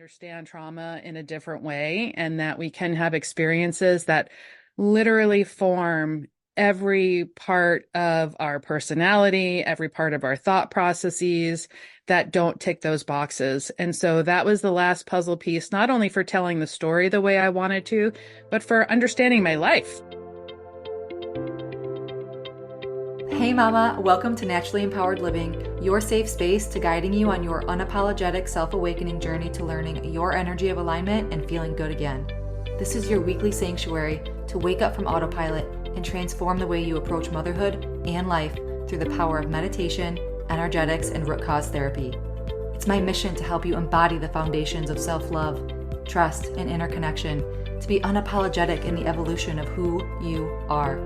understand trauma in a different way, and that we can have experiences that literally form every part of our personality, every part of our thought processes that don't tick those boxes. And so that was the last puzzle piece, not only for telling the story the way I wanted to, but for understanding my life. Hey mama, welcome to Naturally Empowered Living, your safe space to guiding you on your unapologetic self-awakening journey to learning your energy of alignment and feeling good again. This is your weekly sanctuary to wake up from autopilot and transform the way you approach motherhood and life through the power of meditation, energetics, and root cause therapy. It's my mission to help you embody the foundations of self-love, trust, and inner connection to be unapologetic in the evolution of who you are.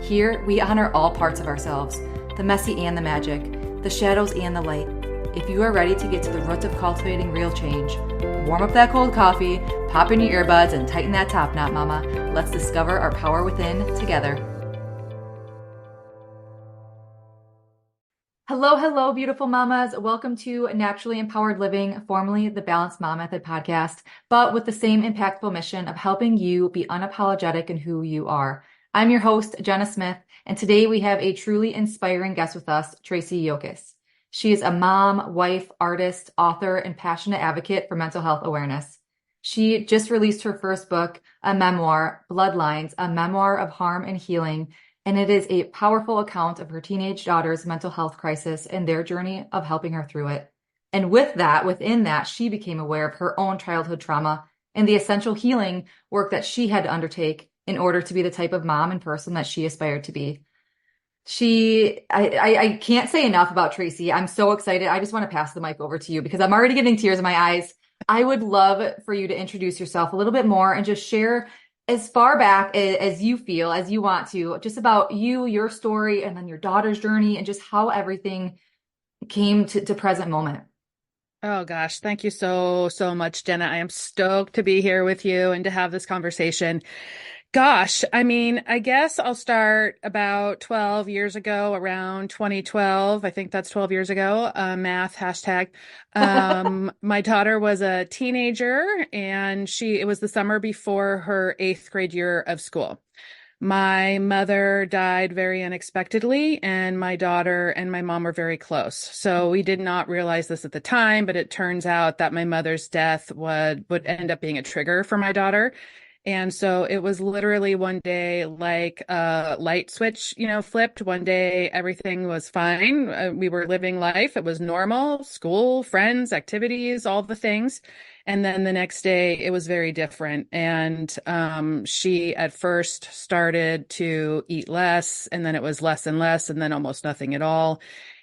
Here, we honor all parts of ourselves, the messy and the magic, the shadows and the light. If you are ready to get to the roots of cultivating real change, warm up that cold coffee, pop in your earbuds, and tighten that top knot, mama. Let's discover our power within together. Hello, beautiful mamas. Welcome to Naturally Empowered Living, formerly the Balanced Mom Method podcast, but with the same impactful mission of helping you be unapologetic in who you are. I'm your host, Jenna Smith, and today we have a truly inspiring guest with us, Tracey Yokas. She is a mom, wife, artist, author, and passionate advocate for mental health awareness. She just released her first book, a memoir, Bloodlines, a memoir of harm and healing, and it is a powerful account of her teenage daughter's mental health crisis and their journey of helping her through it. And within that, she became aware of her own childhood trauma and the essential healing work that she had to undertake in order to be the type of mom and person that she aspired to be. I can't say enough about Tracey. I'm so excited. I just want to pass the mic over to you because I'm already getting tears in my eyes. I would love for you to introduce yourself a little bit more and just share as far back as you feel, as you want to, just about you, your story, and then your daughter's journey and just how everything came to present moment. Oh gosh, thank you so much, Jenna. I am stoked to be here with you and to have this conversation. Gosh, I mean, I guess I'll start about 12 years ago, around 2012. I think that's 12 years ago. Math hashtag. My daughter was a teenager and it was the summer before her 8th grade year of school. My mother died very unexpectedly, and my daughter and my mom were very close. So we did not realize this at the time, but it turns out that my mother's death would end up being a trigger for my daughter. And so it was literally one day like a light switch, flipped. One day everything was fine. We were living life. It was normal, school, friends, activities, all the things. And then the next day it was very different. And she at first started to eat less, and then it was less and less, and then almost nothing at all.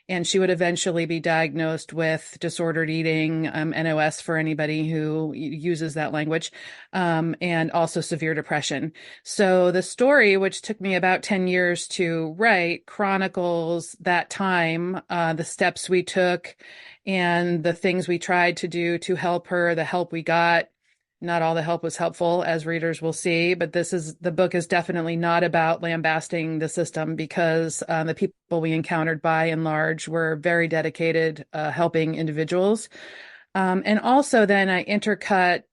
And she would eventually be diagnosed with disordered eating, NOS for anybody who uses that language, and also severe depression. So the story, which took me about 10 years to write, chronicles that time, the steps we took and the things we tried to do to help her, the help we got. Not all the help was helpful, as readers will see, but the book is definitely not about lambasting the system because the people we encountered by and large were very dedicated, helping individuals. And also then I intercut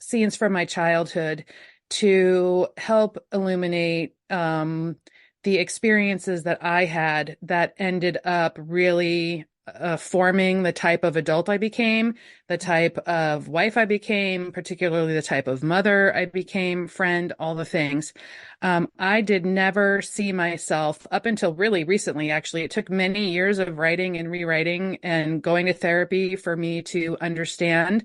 scenes from my childhood to help illuminate the experiences that I had that ended up really forming the type of adult I became, the type of wife I became, particularly the type of mother I became, friend, all the things. I did never see myself up until really recently, actually. It took many years of writing and rewriting and going to therapy for me to understand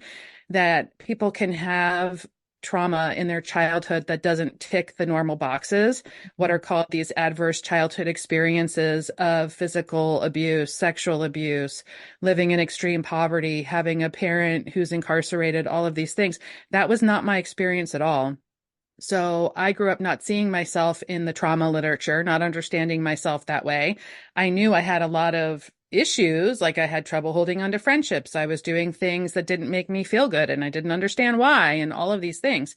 that people can have trauma in their childhood that doesn't tick the normal boxes, what are called these adverse childhood experiences of physical abuse, sexual abuse, living in extreme poverty, having a parent who's incarcerated, all of these things. That was not my experience at all. So I grew up not seeing myself in the trauma literature, not understanding myself that way. I knew I had a lot of issues, like I had trouble holding on to friendships. I was doing things that didn't make me feel good and I didn't understand why and all of these things.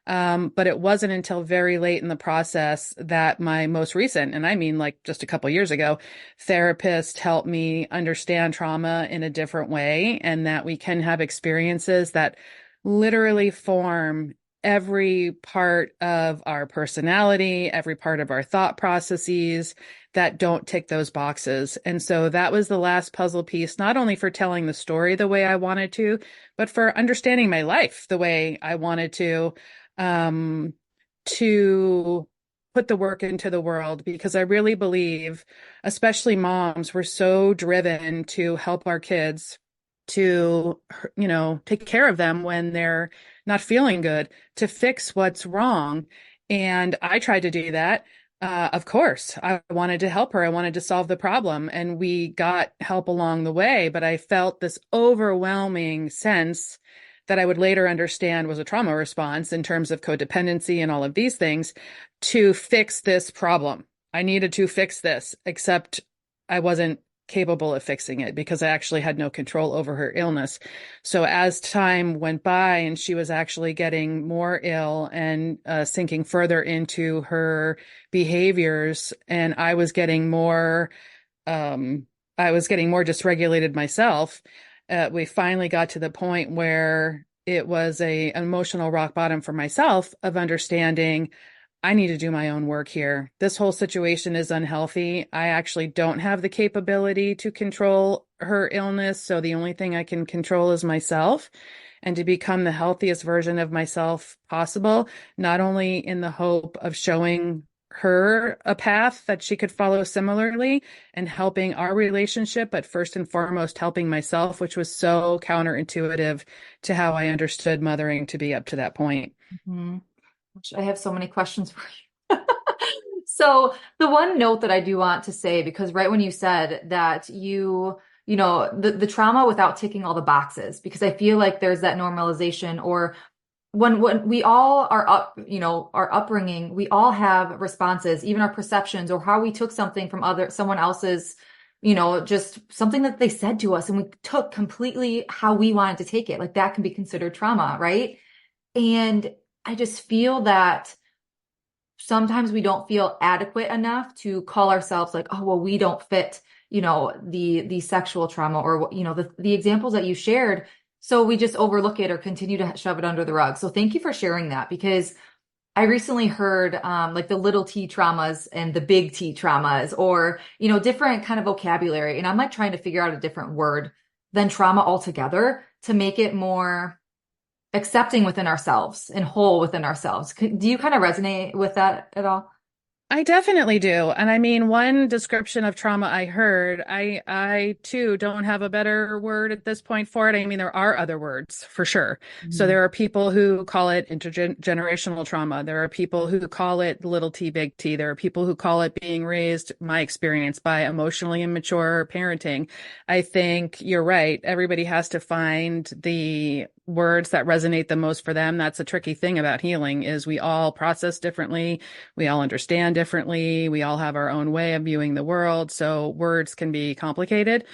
But it wasn't until very late in the process that my most recent, and I mean like just a couple years ago, therapist helped me understand trauma in a different way and that we can have experiences that literally form every part of our personality, every part of our thought processes that don't tick those boxes. And so that was the last puzzle piece, not only for telling the story the way I wanted to, but for understanding my life the way I wanted um, to put the work into the world, because I really believe, especially moms, we're so driven to help our kids, to, take care of them when they're not feeling good, to fix what's wrong. And I tried to do that. Of course, I wanted to help her. I wanted to solve the problem, and we got help along the way. But I felt this overwhelming sense that I would later understand was a trauma response in terms of codependency and all of these things, to fix this problem. I needed to fix this, except I wasn't capable of fixing it because I actually had no control over her illness. So as time went by and she was actually getting more ill and sinking further into her behaviors, and I was getting more dysregulated myself. We finally got to the point where it was an emotional rock bottom for myself of understanding I need to do my own work here. This whole situation is unhealthy. I actually don't have the capability to control her illness. So the only thing I can control is myself, and to become the healthiest version of myself possible, not only in the hope of showing her a path that she could follow similarly and helping our relationship, but first and foremost, helping myself, which was so counterintuitive to how I understood mothering to be up to that point. Mhm. I have so many questions for you. So the one note that I do want to say, because right when you said that the trauma without ticking all the boxes, because I feel like there's that normalization, or when we all are up, our upbringing, we all have responses, even our perceptions or how we took something from someone else's, just something that they said to us, and we took completely how we wanted to take it. Like that can be considered trauma, right? And I just feel that sometimes we don't feel adequate enough to call ourselves like, oh, well, we don't fit, the sexual trauma, or, the examples that you shared. So we just overlook it or continue to shove it under the rug. So thank you for sharing that, because I recently heard like the little T traumas and the big T traumas, or, different kind of vocabulary. And I'm like trying to figure out a different word than trauma altogether to make it more accepting within ourselves and whole within ourselves. Do you kind of resonate with that at all? I definitely do. And I mean, one description of trauma I heard, I too don't have a better word at this point for it. I mean, there are other words for sure. So Mhm. there are people who call it intergenerational trauma. There are people who call it little t, big T. There are people who call it being raised, my experience, by emotionally immature parenting. I think you're right. Everybody has to find the words that resonate the most for them. That's a tricky thing about healing, is we all process differently. We all understand differently. We all have our own way of viewing the world. So words can be complicated.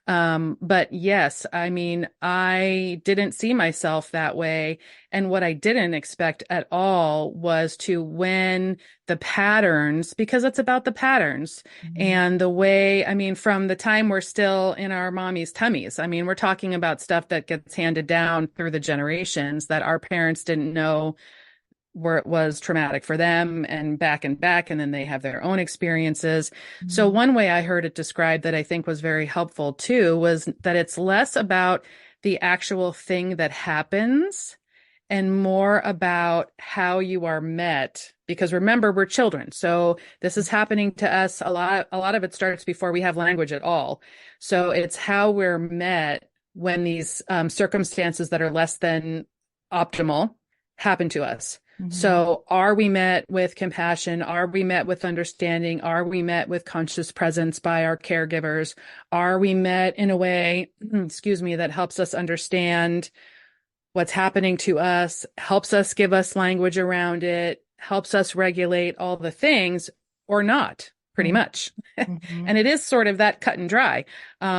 But yes, I mean, I didn't see myself that way. And what I didn't expect at all was to, when the patterns, because it's about the patterns Mhm. and the way, I mean, from the time we're still in our mommy's tummies, I mean, we're talking about stuff that gets handed down through the generations that our parents didn't know where it was traumatic for them, and back, and then they have their own experiences. So Mhm. one way I heard it described that I think was very helpful too was that it's less about the actual thing that happens and more about how you are met. Because remember, we're children. So this is happening to us a lot. A lot of it starts before we have language at all. So it's how we're met when these circumstances that are less than optimal happen to us. Mhm. So are we met with compassion? Are we met with understanding? Are we met with conscious presence by our caregivers? Are we met in a way, excuse me, that helps us understand what's happening to us, helps us give us language around it, helps us regulate all the things, or not? pretty much. Mm-hmm. And it is sort of that cut and dry,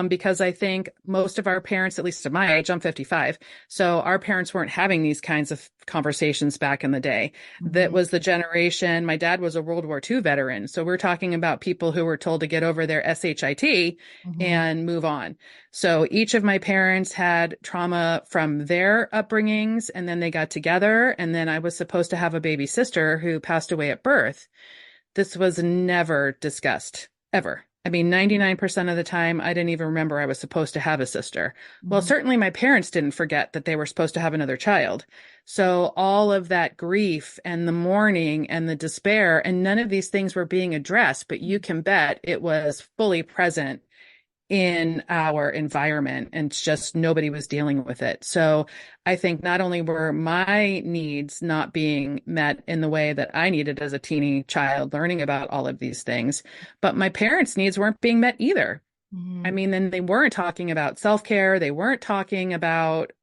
because I think most of our parents, at least at my age, I'm 55, so our parents weren't having these kinds of conversations back in the day. That Mm-hmm. was the generation. My dad was a World War II veteran, so we're talking about people who were told to get over their SHIT Mm-hmm. and move on. So each of my parents had trauma from their upbringings, and then they got together, and then I was supposed to have a baby sister who passed away at birth. This was never discussed, ever. I mean, 99% of the time, I didn't even remember I was supposed to have a sister. Well, Mm-hmm. certainly my parents didn't forget that they were supposed to have another child. So all of that grief and the mourning and the despair, and none of these things were being addressed, but you can bet it was fully present in our environment, and it's just nobody was dealing with it. So I think not only were my needs not being met in the way that I needed as a teeny child learning about all of these things, but my parents' needs weren't being met either. I Mm-hmm. mean, then they weren't talking about self-care, they weren't talking about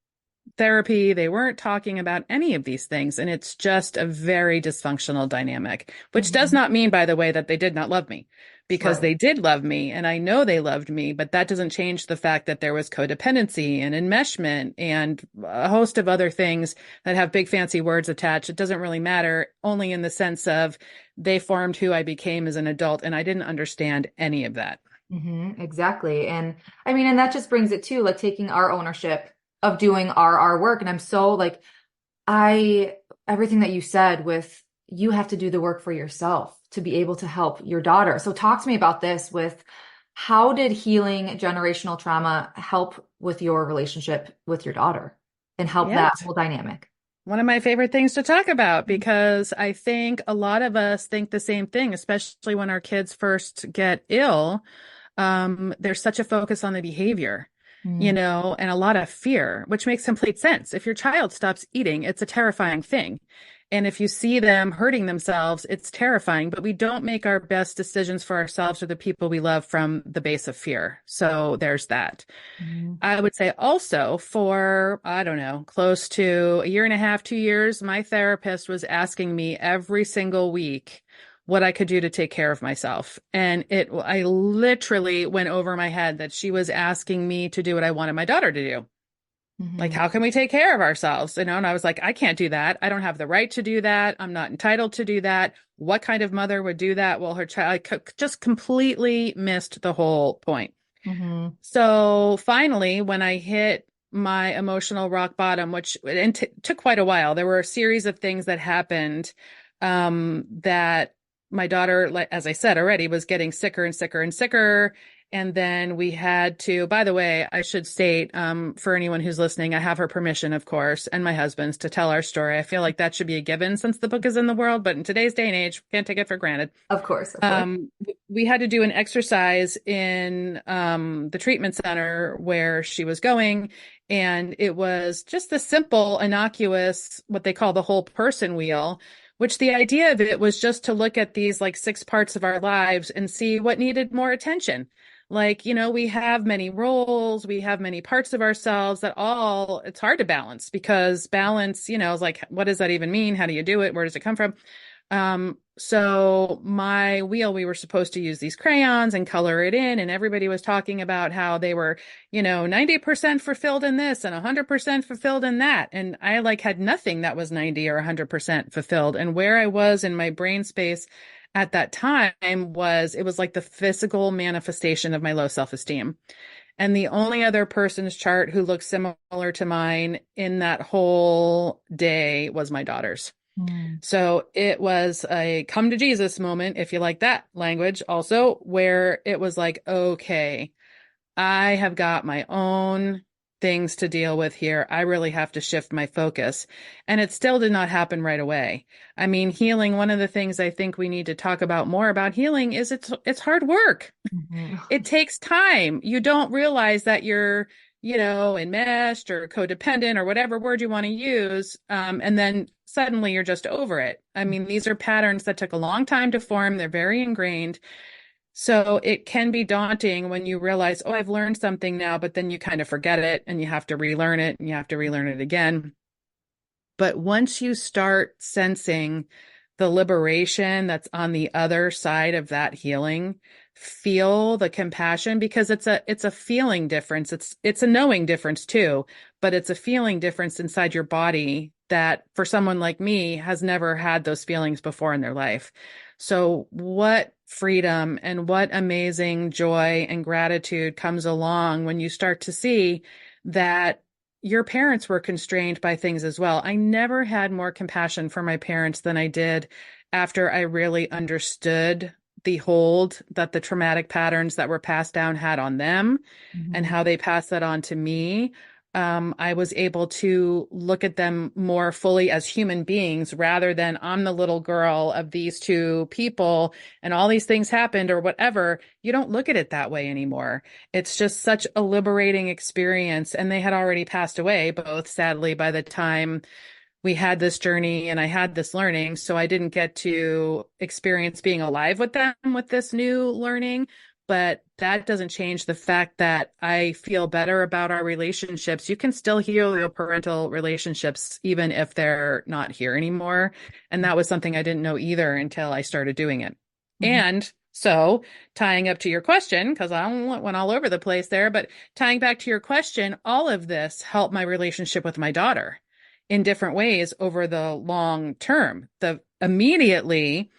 therapy, they weren't talking about any of these things. And it's just a very dysfunctional dynamic, which does Mm-hmm. not mean, by the way, that they did not love me, because Right. they did love me. And I know they loved me, but that doesn't change the fact that there was codependency and enmeshment and a host of other things that have big fancy words attached. It doesn't really matter, only in the sense of they formed who I became as an adult. And I didn't understand any of that. Mm-hmm. Exactly. And I mean, and that just brings it to like taking our ownership of doing our work. And I'm so like, I, everything that you said with you have to do the work for yourself to be able to help your daughter. So talk to me about this with how did healing generational trauma help with your relationship with your daughter and help Yeah, that it's whole dynamic? one of my favorite things to talk about, because I think a lot of us think the same thing, especially when our kids first get ill. There's such a focus on the behavior, Mm-hmm. and a lot of fear, which makes complete sense. If your child stops eating, it's a terrifying thing. And if you see them hurting themselves, it's terrifying, but we don't make our best decisions for ourselves or the people we love from the base of fear. So there's that. I would say also for, I don't know, close to a year and a half, 2 years, my therapist was asking me every single week what I could do to take care of myself. And I literally went over my head that she was asking me to do what I wanted my daughter to do. Like, Mm-hmm. how can we take care of ourselves? And I was like, I can't do that. I don't have the right to do that. I'm not entitled to do that. What kind of mother would do that? Well, her child just completely missed the whole point. Mm-hmm. So finally, when I hit my emotional rock bottom, which took quite a while, there were a series of things that happened, that my daughter, as I said already, was getting sicker and sicker and sicker. And then we had to, by the way, I should state, for anyone who's listening, I have her permission, of course, and my husband's to tell our story. I feel like that should be a given since the book is in the world, but in today's day and age, can't take it for granted. Of course, of course. We had to do an exercise in the treatment center where she was going, and it was just the simple, innocuous, what they call the whole person wheel, which the idea of it was just to look at these like 6 parts of our lives and see what needed more attention. Like, we have many roles, we have many parts of ourselves that it's hard to balance, because balance, is like, what does that even mean? How do you do it? Where does it come from? So my wheel, we were supposed to use these crayons and color it in, and everybody was talking about how they were, 90% fulfilled in this and 100% fulfilled in that. And I like had nothing that was 90 or 100% fulfilled. And where I was in my brain space at that time it was like the physical manifestation of my low self-esteem. And the only other person's chart who looked similar to mine in that whole day was my daughter's. Mm-hmm. So it was a come to Jesus moment, if you like that language, also, where it was like, okay, I have got my own things to deal with here. I really have to shift my focus. And it still did not happen right away. I mean, healing, one of the things I think we need to talk about more about healing is it's hard work. It takes time. You don't realize that you're, enmeshed or codependent or whatever word you want to use. And then suddenly you're just over it. I mean, these are patterns that took a long time to form. They're very ingrained. So it can be daunting when you realize, oh, I've learned something now, but then you kind of forget it and you have to relearn it and you have to relearn it again. But once you start sensing the liberation that's on the other side of that healing, feel the compassion, because it's a feeling difference. It's a knowing difference too, but it's a feeling difference inside your body that for someone like me has never had those feelings before in their life. So what freedom and what amazing joy and gratitude comes along when you start to see that your parents were constrained by things as well. I never had more compassion for my parents than I did after I really understood the hold that the traumatic patterns that were passed down had on them and Mhm. how they passed that on to me. I was able to look at them more fully as human beings rather than I'm the little girl of these two people and all these things happened or whatever. You don't look at it that way anymore. It's just such a liberating experience. And they had already passed away, both sadly, by the time we had this journey and I had this learning. So I didn't get to experience being alive with them with this new learning. But that doesn't change the fact that I feel better about our relationships. You can still heal your parental relationships even if they're not here anymore. And that was something I didn't know either until I started doing it. Mhm. And so tying up to your question, because I went all over the place there, but tying back to your question, all of this helped my relationship with my daughter in different ways over the long term. The immediately,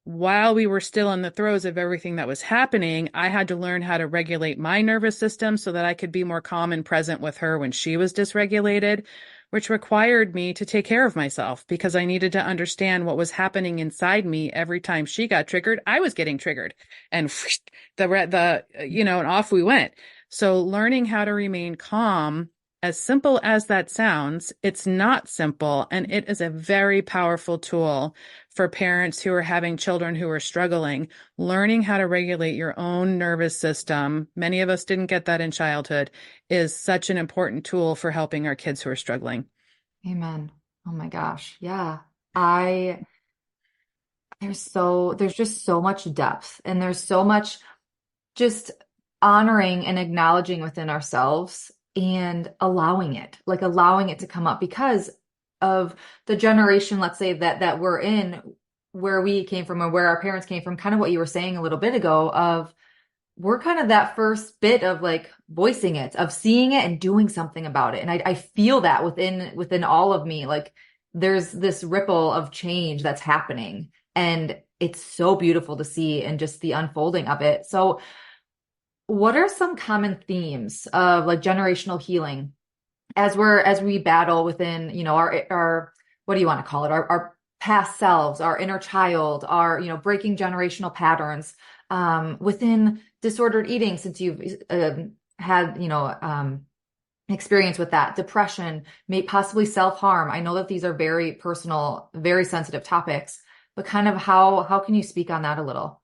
while we were still in the throes of everything that was happening, I had to learn how to regulate my nervous system so that I could be more calm and present with her when she was dysregulated, which required me to take care of myself because I needed to understand what was happening inside me every time she got triggered. I was getting triggered and and off we went. So learning how to remain calm, as simple as that sounds, it's not simple, and it is a very powerful tool for parents who are having children who are struggling. Learning how to regulate your own nervous system, many of us didn't get that in childhood, is such an important tool for helping our kids who are struggling. Amen. Oh my gosh. Yeah. I there's just so much depth and there's so much just honoring and acknowledging within ourselves and allowing it to come up because of the generation, let's say that we're in, where we came from or where our parents came from, kind of what you were saying a little bit ago of we're kind of that first bit of like voicing it, of seeing it and doing something about it. And I feel that within all of me, like there's this ripple of change that's happening. And it's so beautiful to see and just the unfolding of it. So what are some common themes of like generational healing as we battle within, our what do you want to call it? Our past selves, our inner child, our, breaking generational patterns within disordered eating, since you've had, experience with that, depression, may possibly self-harm. I know that these are very personal, very sensitive topics, but kind of how can you speak on that a little?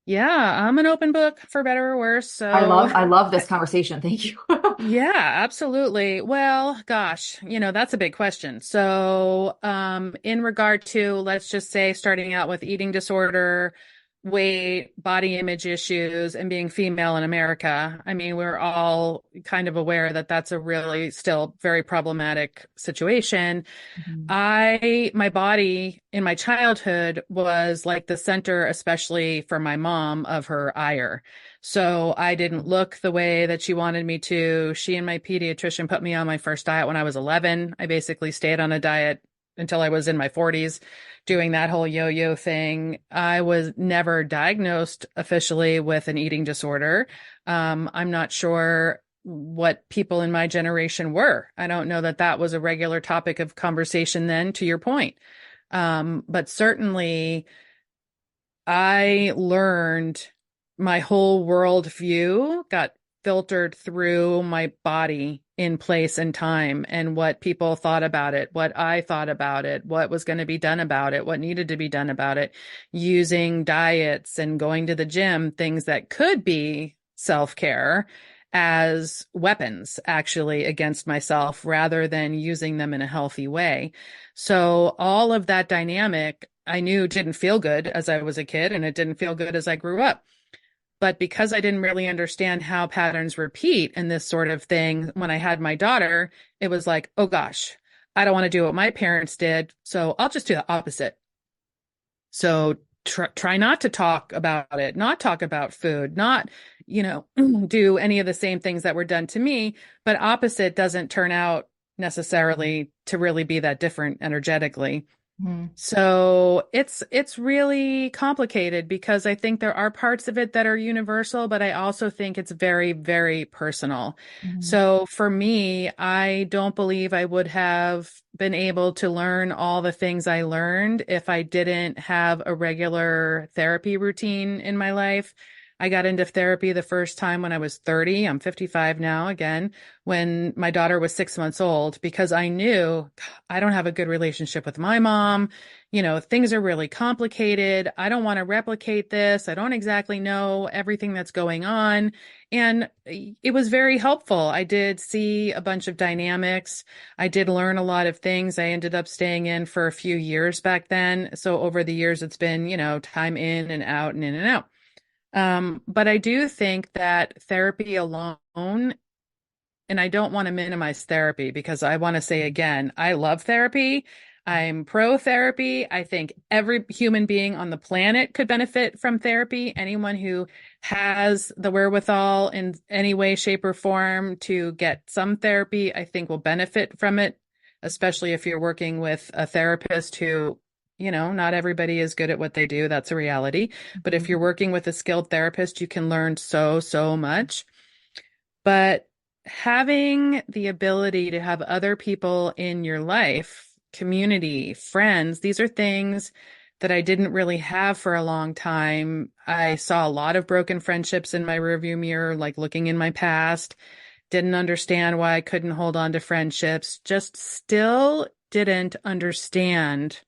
Yeah, I'm an open book for better or worse. So I love this conversation. Thank you. yeah, absolutely. Well, gosh, that's a big question. So, in regard to, let's just say, starting out with eating disorder, weight, body image issues, and being female in America, I mean, we're all kind of aware that that's a really still very problematic situation. Mhm. My body in my childhood was like the center, especially for my mom, of her ire. So I didn't look the way that she wanted me to. She and my pediatrician put me on my first diet when I was 11. I basically stayed on a diet until I was in my 40s, doing that whole yo-yo thing. I was never diagnosed officially with an eating disorder. I'm not sure what people in my generation were. I don't know that that was a regular topic of conversation then, to your point. But certainly I learned my whole worldview got filtered through my body in place and time and what people thought about it, what I thought about it, what was going to be done about it, what needed to be done about it, using diets and going to the gym, things that could be self-care as weapons actually against myself rather than using them in a healthy way. So all of that dynamic I knew didn't feel good as I was a kid, and it didn't feel good as I grew up. But because I didn't really understand how patterns repeat and this sort of thing, when I had my daughter, it was like, oh gosh, I don't want to do what my parents did. So I'll just do the opposite. So try not to talk about it, not talk about food, not, do any of the same things that were done to me, but opposite doesn't turn out necessarily to really be that different energetically. Mm-hmm. So it's really complicated because I think there are parts of it that are universal, but I also think it's very, very personal. Mm-hmm. So for me, I don't believe I would have been able to learn all the things I learned if I didn't have a regular therapy routine in my life. I got into therapy the first time when I was 30. I'm 55 now again, when my daughter was 6 months old, because I knew I don't have a good relationship with my mom. Things are really complicated. I don't want to replicate this. I don't exactly know everything that's going on. And it was very helpful. I did see a bunch of dynamics. I did learn a lot of things. I ended up staying in for a few years back then. So over the years, it's been, time in and out and in and out. But I do think that therapy alone, and I don't want to minimize therapy because I want to say again, I love therapy. I'm pro therapy. I think every human being on the planet could benefit from therapy. Anyone who has the wherewithal in any way, shape, or form to get some therapy, I think will benefit from it, especially if you're working with a therapist who, not everybody is good at what they do. That's a reality. But if you're working with a skilled therapist, you can learn so, so much. But having the ability to have other people in your life, community, friends, these are things that I didn't really have for a long time. I saw a lot of broken friendships in my rearview mirror, like looking in my past, didn't understand why I couldn't hold on to friendships, just still didn't understand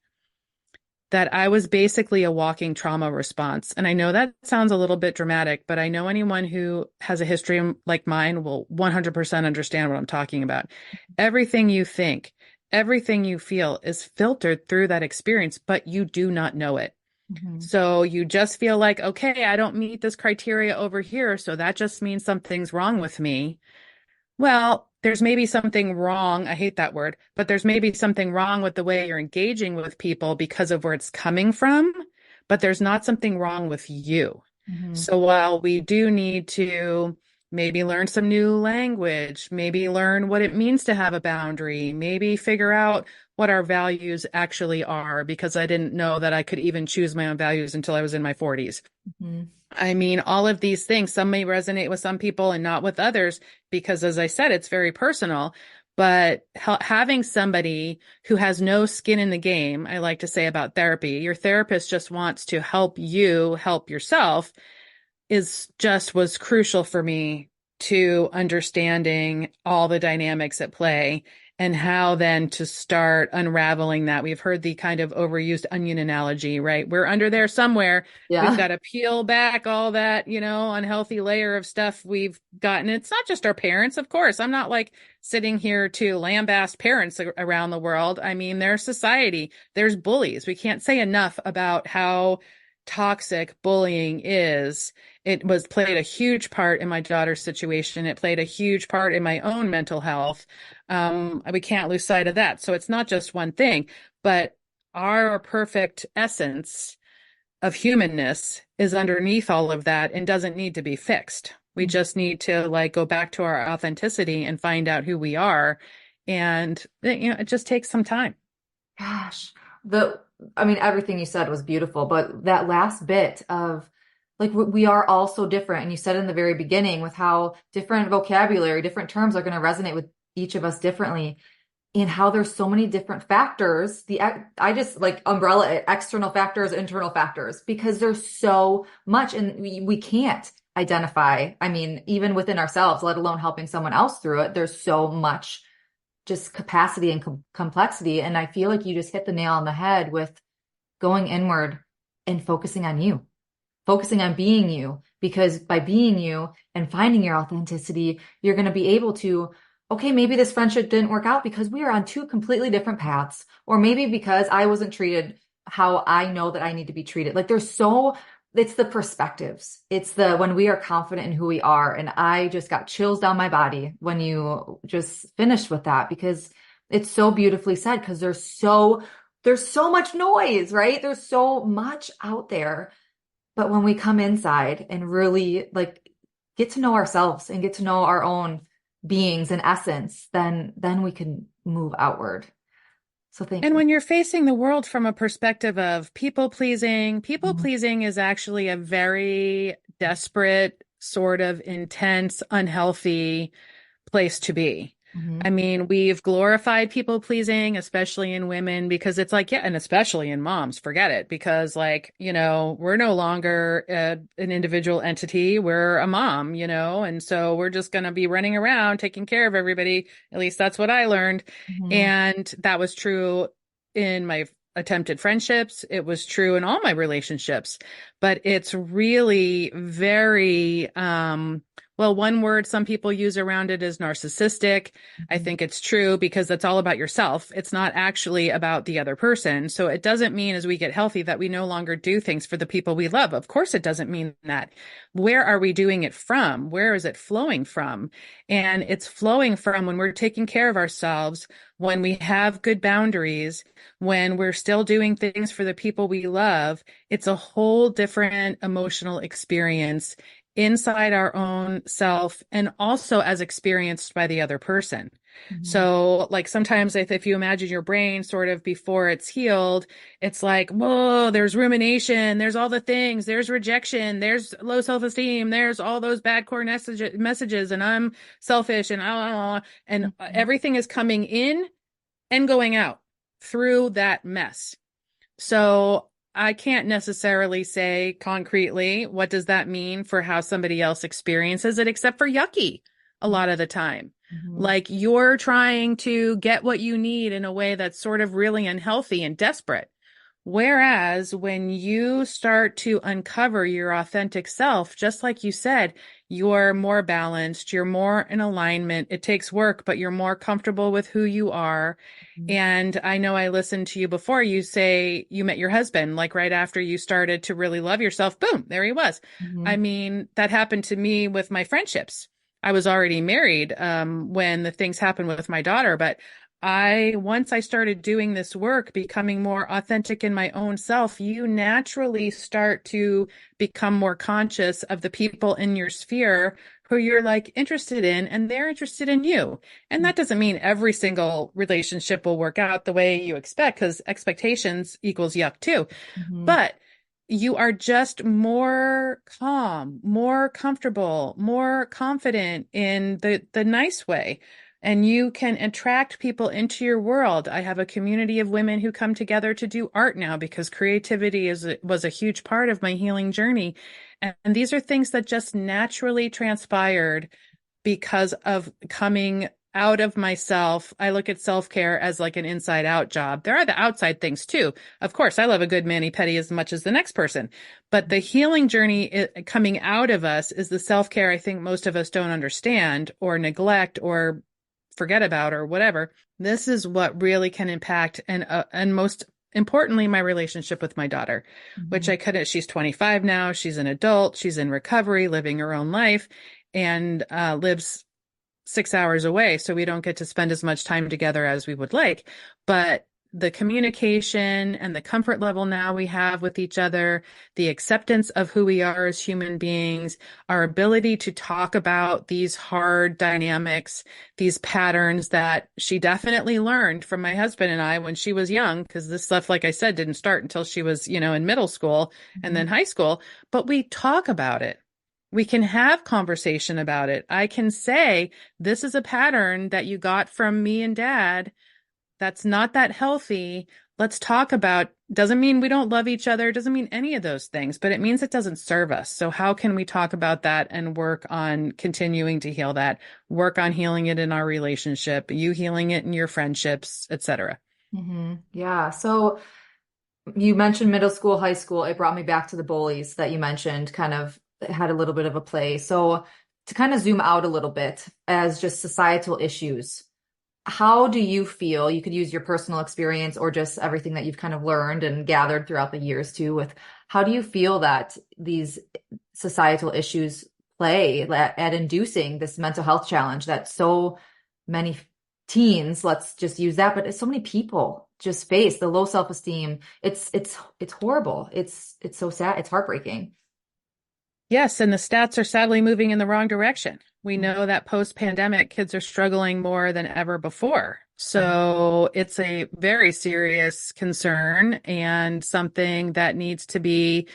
that I was basically a walking trauma response. And I know that sounds a little bit dramatic, but I know anyone who has a history like mine will 100% understand what I'm talking about. Everything you think, everything you feel is filtered through that experience, but you do not know it. Mm-hmm. So you just feel like, okay, I don't meet this criteria over here, so that just means something's wrong with me. Well, there's maybe something wrong. I hate that word, but there's maybe something wrong with the way you're engaging with people because of where it's coming from, but there's not something wrong with you. Mm-hmm. So while we do need to maybe learn some new language, maybe learn what it means to have a boundary, maybe figure out what our values actually are, because I didn't know that I could even choose my own values until I was in my 40s. Mm-hmm. I mean, all of these things, some may resonate with some people and not with others, because as I said, it's very personal. But having somebody who has no skin in the game, I like to say about therapy, your therapist just wants to help you help yourself, was crucial for me to understanding all the dynamics at play and how then to start unraveling that. We've heard the kind of overused onion analogy, right? We're under there somewhere. We've Yeah. got to peel back all that, unhealthy layer of stuff we've gotten. It's not just our parents, of course. I'm not like sitting here to lambaste parents around the world. I mean, there's society, there's bullies. We can't say enough about how toxic bullying is. It was played a huge part in my daughter's situation. It played a huge part in my own mental health. We can't lose sight of that. So it's not just one thing, but our perfect essence of humanness is underneath all of that and doesn't need to be fixed. We just need to like go back to our authenticity and find out who we are. And it just takes some time. Gosh, I mean, everything you said was beautiful, but that last bit of like, we are all so different. And you said in the very beginning with how different vocabulary, different terms are going to resonate with each of us differently, and how there's so many different factors. I just like umbrella it, external factors, internal factors, because there's so much and we can't identify. I mean, even within ourselves, let alone helping someone else through it, there's so much just capacity and complexity. And I feel like you just hit the nail on the head with going inward and focusing on you, focusing on being you, because by being you and finding your authenticity, you're going to be able to, okay, maybe this friendship didn't work out because we are on two completely different paths, or maybe because I wasn't treated how I know that I need to be treated. Like it's the perspectives. It's when we are confident in who we are. And I just got chills down my body when you just finished with that, because it's so beautifully said, because there's so there's so much noise, right? There's so much out there. But when we come inside and really like get to know ourselves and get to know our own beings and essence, then we can move outward. So thank And you. when you're facing the world from a perspective of people Mhm. pleasing is actually a very desperate, sort of intense, unhealthy place to be. I Mhm. mean, we've glorified people pleasing, especially in women, because it's like, yeah, and especially in moms, forget it, because like, we're no longer an individual entity. We're a mom, and so we're just going to be running around taking care of everybody. At least that's what I learned. Mhm. And that was true in my attempted friendships. It was true in all my relationships, but it's really very, well, one word some people use around it is narcissistic. I Mhm. think it's true because that's all about yourself. It's not actually about the other person. So it doesn't mean as we get healthy that we no longer do things for the people we love. Of course, it doesn't mean that. Where are we doing it from? Where is it flowing from? And it's flowing from when we're taking care of ourselves, when we have good boundaries, when we're still doing things for the people we love. It's a whole different emotional experience inside our own self and also as experienced by the other person. Mhm. So, like sometimes if you imagine your brain sort of before it's healed, it's like, whoa, there's rumination, there's all the things, there's rejection, there's low self-esteem, there's all those bad core messages, and I'm selfish and Mhm. everything is coming in and going out through that mess. So I can't necessarily say concretely what does that mean for how somebody else experiences it, except for yucky a lot of the time. Mhm. Like you're trying to get what you need in a way that's sort of really unhealthy and desperate. Whereas when you start to uncover your authentic self, just like you said, you're more balanced, you're more in alignment. It takes work, but you're more comfortable with who you are. Mhm. And I know I listened to you before. You say you met your husband, like right after you started to really love yourself. Boom, there he was. I Mhm. mean, that happened to me with my friendships. I was already married when the things happened with my daughter, but once I started doing this work, becoming more authentic in my own self, you naturally start to become more conscious of the people in your sphere who you're like interested in and they're interested in you. And that doesn't mean every single relationship will work out the way you expect because expectations equals yuck too. Mhm. But you are just more calm, more comfortable, more confident in the nice way. And you can attract people into your world. I have a community of women who come together to do art now because creativity was a huge part of my healing journey. And these are things that just naturally transpired because of coming out of myself. I look at self-care as like an inside out job. There are the outside things too. Of course, I love a good mani-pedi as much as the next person, but the healing journey coming out of us is the self-care I think most of us don't understand or neglect or forget about or whatever. This is what really can impact and most importantly my relationship with my daughter, which Mhm. I couldn't. She's 25 now. She's an adult. She's in recovery, living her own life, and lives 6 hours away, so we don't get to spend as much time together as we would like. But the communication and the comfort level now we have with each other, the acceptance of who we are as human beings, our ability to talk about these hard dynamics, these patterns that she definitely learned from my husband and I when she was young, because this stuff, like I said, didn't start until she was, in middle school and Mhm. then high school, but we talk about it. We can have conversation about it. I can say, this is a pattern that you got from me and dad that's not that healthy. Let's talk about, doesn't mean we don't love each other, doesn't mean any of those things, but it means it doesn't serve us. So how can we talk about that and work on continuing to heal that, work on healing it in our relationship, you healing it in your friendships, etc. Mhm. Yeah. So you mentioned middle school, high school. It brought me back to the bullies that you mentioned, kind of had a little bit of a play. So to kind of zoom out a little bit as just societal issues, how do you feel? You could use your personal experience or just everything that you've kind of learned and gathered throughout the years too, with how do you feel that these societal issues play at inducing this mental health challenge that so many teens, let's just use that, but so many people just face, the low self-esteem. It's horrible. It's so sad. It's heartbreaking. Yes, and the stats are sadly moving in the wrong direction. We know that post-pandemic, kids are struggling more than ever before. So it's a very serious concern and something that needs to be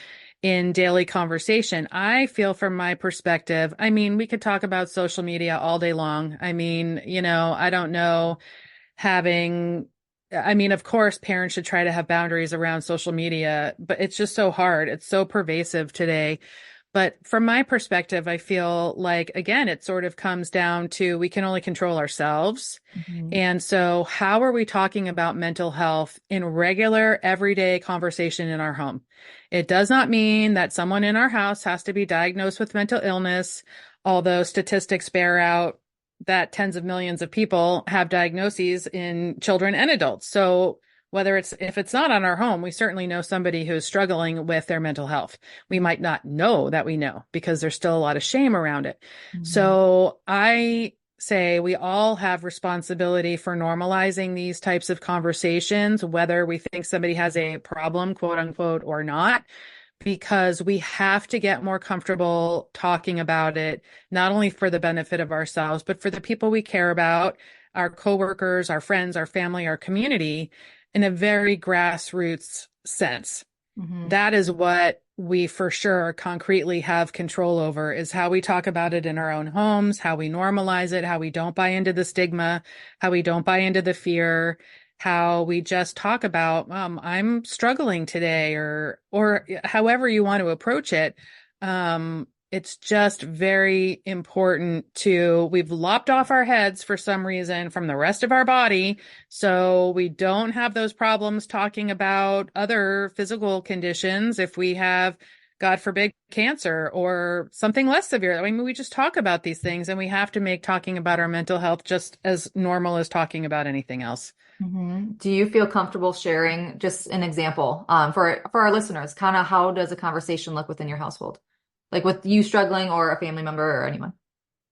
in daily conversation. I feel from my perspective, I mean, we could talk about social media all day long. I mean, I don't know having, I mean, of course, parents should try to have boundaries around social media, but it's just so hard. It's so pervasive today. But from my perspective, I feel like, again, it sort of comes down to we can only control ourselves. Mhm. And so, how are we talking about mental health in regular, everyday conversation in our home? It does not mean that someone in our house has to be diagnosed with mental illness, although statistics bear out that tens of millions of people have diagnoses in children and adults. So, if it's not on our home, we certainly know somebody who's struggling with their mental health. We might not know that we know because there's still a lot of shame around it. Mhm. So I say we all have responsibility for normalizing these types of conversations, whether we think somebody has a problem, quote unquote, or not, because we have to get more comfortable talking about it, not only for the benefit of ourselves, but for the people we care about, our coworkers, our friends, our family, our community, in a very grassroots sense. Mhm. That is what we for sure concretely have control over, is how we talk about it in our own homes, how we normalize it, how we don't buy into the stigma, how we don't buy into the fear, how we just talk about, I'm struggling today, or however you want to approach it. It's just very important we've lopped off our heads for some reason from the rest of our body, so we don't have those problems talking about other physical conditions. If we have, God forbid, cancer or something less severe, I mean, we just talk about these things, and we have to make talking about our mental health just as normal as talking about anything else. Mhm. Do you feel comfortable sharing just an example for our listeners? Kind of how does a conversation look within your household? Like with you struggling or a family member or anyone?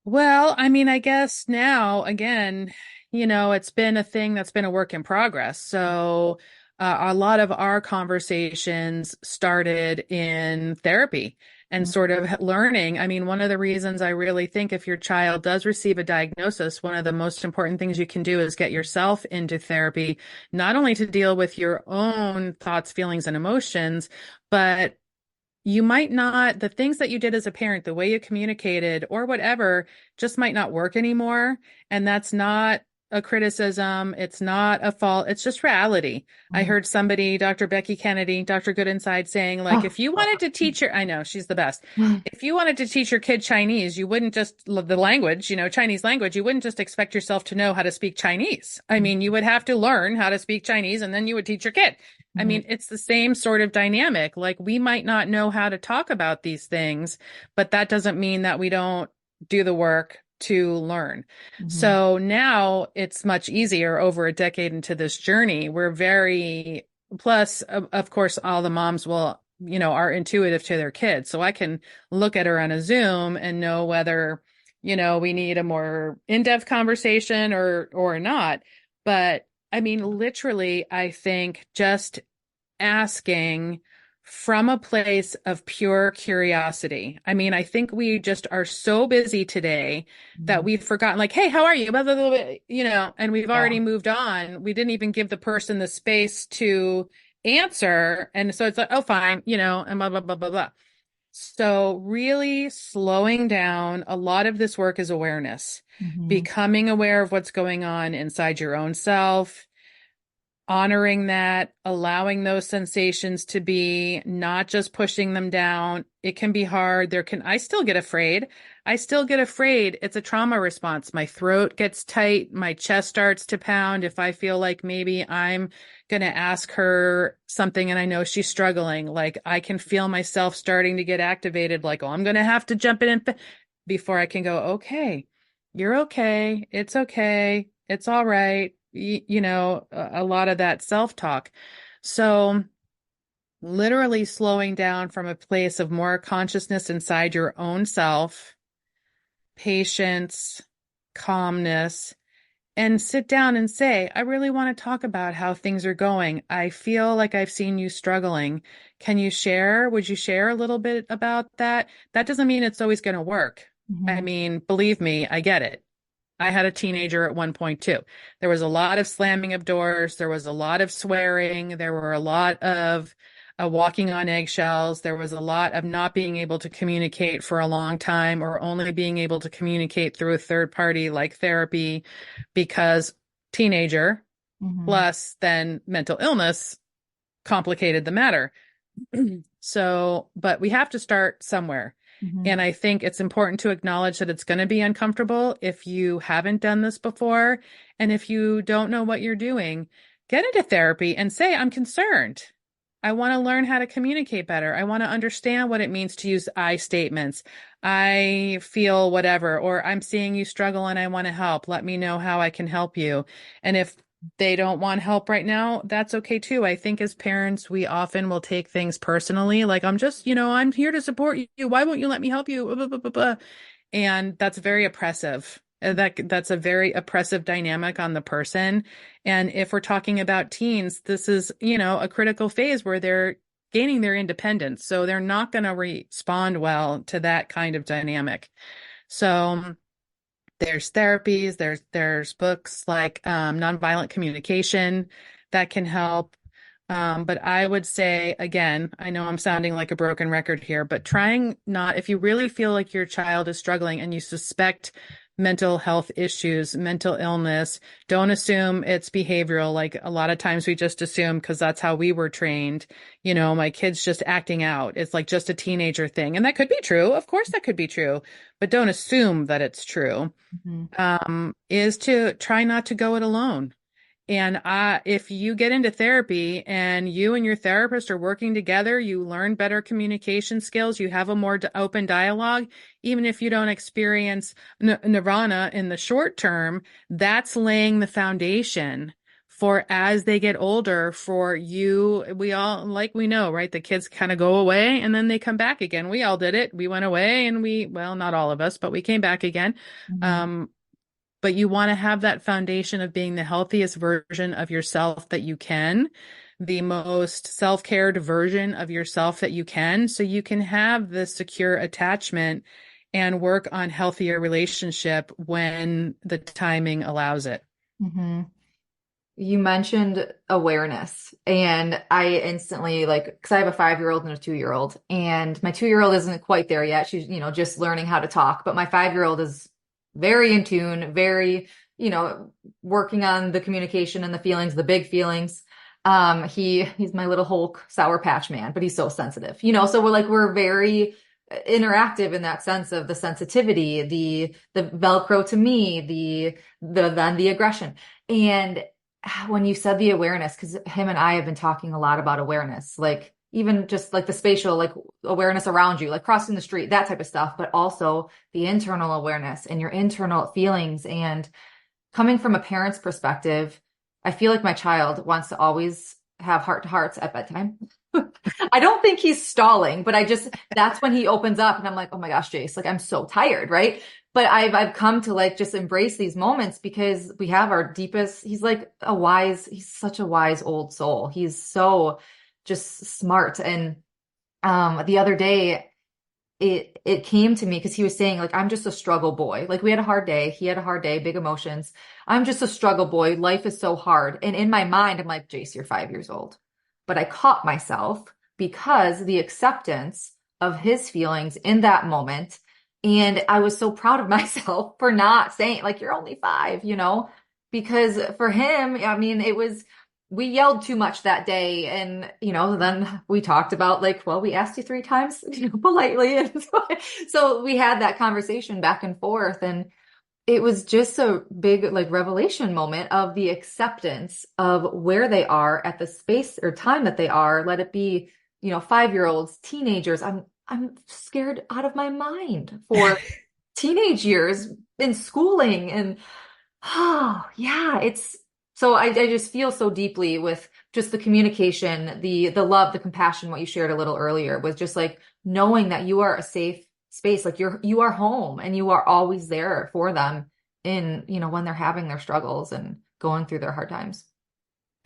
Well, I mean, I guess now, again, it's been a thing that's been a work in progress. So, a lot of our conversations started in therapy and sort of learning. I mean, one of the reasons I really think if your child does receive a diagnosis, one of the most important things you can do is get yourself into therapy, not only to deal with your own thoughts, feelings, and emotions, but you might not, the things that you did as a parent, the way you communicated or whatever, just might not work anymore. And that's not a criticism. It's not a fault. It's just reality. I Mhm. heard somebody, Dr. Becky Kennedy, Dr. Good Inside, saying, like, Oh. if you wanted to teach I know she's the best. If you wanted to teach your kid Chinese, you wouldn't just the language, Chinese language, you wouldn't just expect yourself to know how to speak Chinese. I mean, you would have to learn how to speak Chinese, and then you would teach your kid. I Mhm. mean, it's the same sort of dynamic. Like, we might not know how to talk about these things, but that doesn't mean that we don't do the work to learn. Mhm. So now it's much easier over a decade into this journey. Plus, of course, all the moms are intuitive to their kids. So I can look at her on a Zoom and know whether, we need a more in-depth conversation or not. But I mean, literally, I think just asking from a place of pure curiosity. I mean, I think we just are so busy today that Mhm. we've forgotten, like, hey, how are you? Blah, blah, blah, blah, and we've already Yeah. moved on. We didn't even give the person the space to answer. And so it's like, oh, fine, and blah, blah, blah, blah, blah. So really slowing down, a lot of this work is awareness, Mhm. becoming aware of what's going on inside your own self, honoring that, allowing those sensations to be, not just pushing them down. It can be hard. I still get afraid. I still get afraid. It's a trauma response. My throat gets tight. My chest starts to pound. If I feel like maybe I'm going to ask her something and I know she's struggling, like I can feel myself starting to get activated, like, oh, I'm going to have to jump in before I can go, okay, you're okay. It's okay. It's all right. A lot of that self-talk. So literally slowing down from a place of more consciousness inside your own self, patience, calmness, and sit down and say, I really want to talk about how things are going. I feel like I've seen you struggling. Can you share? Would you share a little bit about that? That doesn't mean it's always going to work. I Mm-hmm. mean, believe me, I get it. I had a teenager at one point too. There was a lot of slamming of doors. There was a lot of swearing. There were a lot of walking on eggshells. There was a lot of not being able to communicate for a long time or only being able to communicate through a third party like therapy because teenager Mm-hmm. plus then mental illness complicated the matter. So, but we have to start somewhere. Mm-hmm. And I think it's important to acknowledge that it's going to be uncomfortable if you haven't done this before. And if you don't know what you're doing, get into therapy and say, I'm concerned. I want to learn how to communicate better. I want to understand what it means to use I statements. I feel whatever, or I'm seeing you struggle and I want to help. Let me know how I can help you. And if they don't want help right now, that's okay too. I think as parents, we often will take things personally. Like, I'm just, I'm here to support you. Why won't you let me help you? Blah, blah, blah, blah, blah. And that's very oppressive. That's a very oppressive dynamic on the person. And if we're talking about teens, this is, a critical phase where they're gaining their independence. So they're not going to respond well to that kind of dynamic. So there's therapies, there's books like Nonviolent Communication that can help. But I would say, again, I know I'm sounding like a broken record here, but trying not, if you really feel like your child is struggling and you suspect mental health issues, mental illness, don't assume it's behavioral. Like a lot of times we just assume because that's how we were trained, my kid's just acting out. It's like just a teenager thing. And that could be true. Of course, that could be true, but don't assume that it's true. Mm-hmm. Is to try not to go it alone. And if you get into therapy and you and your therapist are working together, you learn better communication skills, you have a more open dialogue, even if you don't experience nirvana in the short term, that's laying the foundation for as they get older for you. We all, like we know, right? The kids kind of go away and then they come back again. We all did it. We went away and well, not all of us, but we came back again. Mm-hmm. Um, but you want to have that foundation of being the healthiest version of yourself that you can, the most self-cared version of yourself that you can, so you can have the secure attachment and work on healthier relationship when the timing allows it. Mm-hmm. You mentioned awareness, and I instantly because I have a 5-year-old and a 2-year-old, and my 2-year-old isn't quite there yet. She's, just learning how to talk, but my 5-year-old is very in tune, very, working on the communication and the feelings, the big feelings. He's my little Hulk Sour Patch Man, but he's so sensitive, so we're very interactive in that sense of the sensitivity, the Velcro to me, then the aggression. And when you said the awareness, because him and I have been talking a lot about awareness, even just the spatial, awareness around you, crossing the street, that type of stuff, but also the internal awareness and your internal feelings. And coming from a parent's perspective, I feel like my child wants to always have heart to hearts at bedtime. I don't think he's stalling, but that's when he opens up and I'm like, oh my gosh, Jace, I'm so tired. Right. But I've come to just embrace these moments because we have our deepest, he's such a wise old soul. He's so just smart. And the other day it came to me because he was saying I'm just a struggle boy. We had a hard day. He had a hard day, big emotions. I'm just a struggle boy. Life is so hard. And in my mind, I'm like, Jace, you're 5 years old. But I caught myself because the acceptance of his feelings in that moment. And I was so proud of myself for not saying you're only 5, because for him, I mean, we yelled too much that day. And, then we talked about well, we asked you 3 times, politely. And so we had that conversation back and forth. And it was just a big revelation moment of the acceptance of where they are at the space or time that they are. Let it be, 5-year-olds, teenagers. I'm scared out of my mind for teenage years in schooling. And oh yeah, so I just feel so deeply with just the communication, the love, the compassion, what you shared a little earlier with just knowing that you are a safe space, you are home and you are always there for them. in, when they're having their struggles and going through their hard times.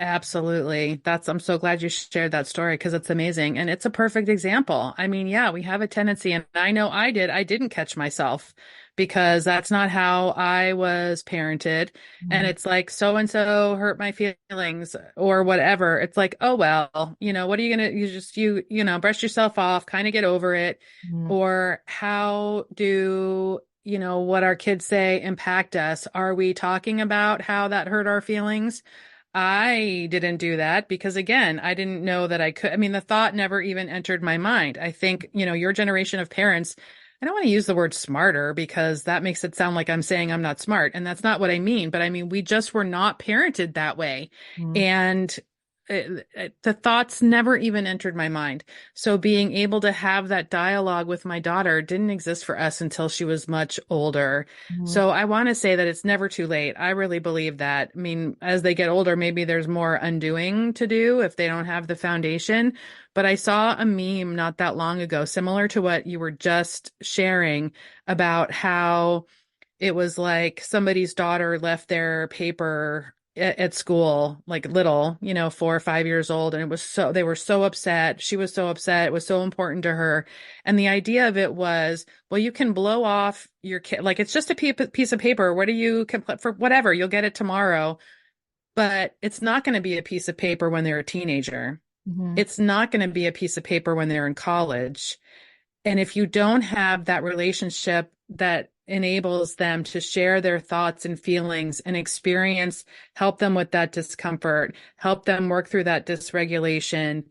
Absolutely. I'm so glad you shared that story because it's amazing. And it's a perfect example. I mean, yeah, we have a tendency, and I know I didn't catch myself because that's not how I was parented. And Mhm. it's like, so and so hurt my feelings or whatever. It's like, oh, well, what are you going to, brush yourself off, kind of get over it. Mhm. Or how do, what our kids say impact us? Are we talking about how that hurt our feelings? I didn't do that because, again, I didn't know that I could. I mean, the thought never even entered my mind. I think, your generation of parents, I don't want to use the word smarter because that makes it sound like I'm saying I'm not smart. And that's not what I mean. But I mean, we just were not parented that way. Mhm. And the thoughts never even entered my mind. So being able to have that dialogue with my daughter didn't exist for us until she was much older. Mhm. So I want to say that it's never too late. I really believe that. I mean, as they get older, maybe there's more undoing to do if they don't have the foundation. But I saw a meme not that long ago, similar to what you were just sharing about how it was like somebody's daughter left their paper at school, like little, 4 or 5 years old. And they were so upset. She was so upset. It was so important to her. And the idea of it was, well, you can blow off your kid. Like it's just a piece of paper. What do you, for whatever, you'll get it tomorrow. But it's not going to be a piece of paper when they're a teenager. Mhm. It's not going to be a piece of paper when they're in college. And if you don't have that relationship that enables them to share their thoughts and feelings and experience, help them with that discomfort, help them work through that dysregulation,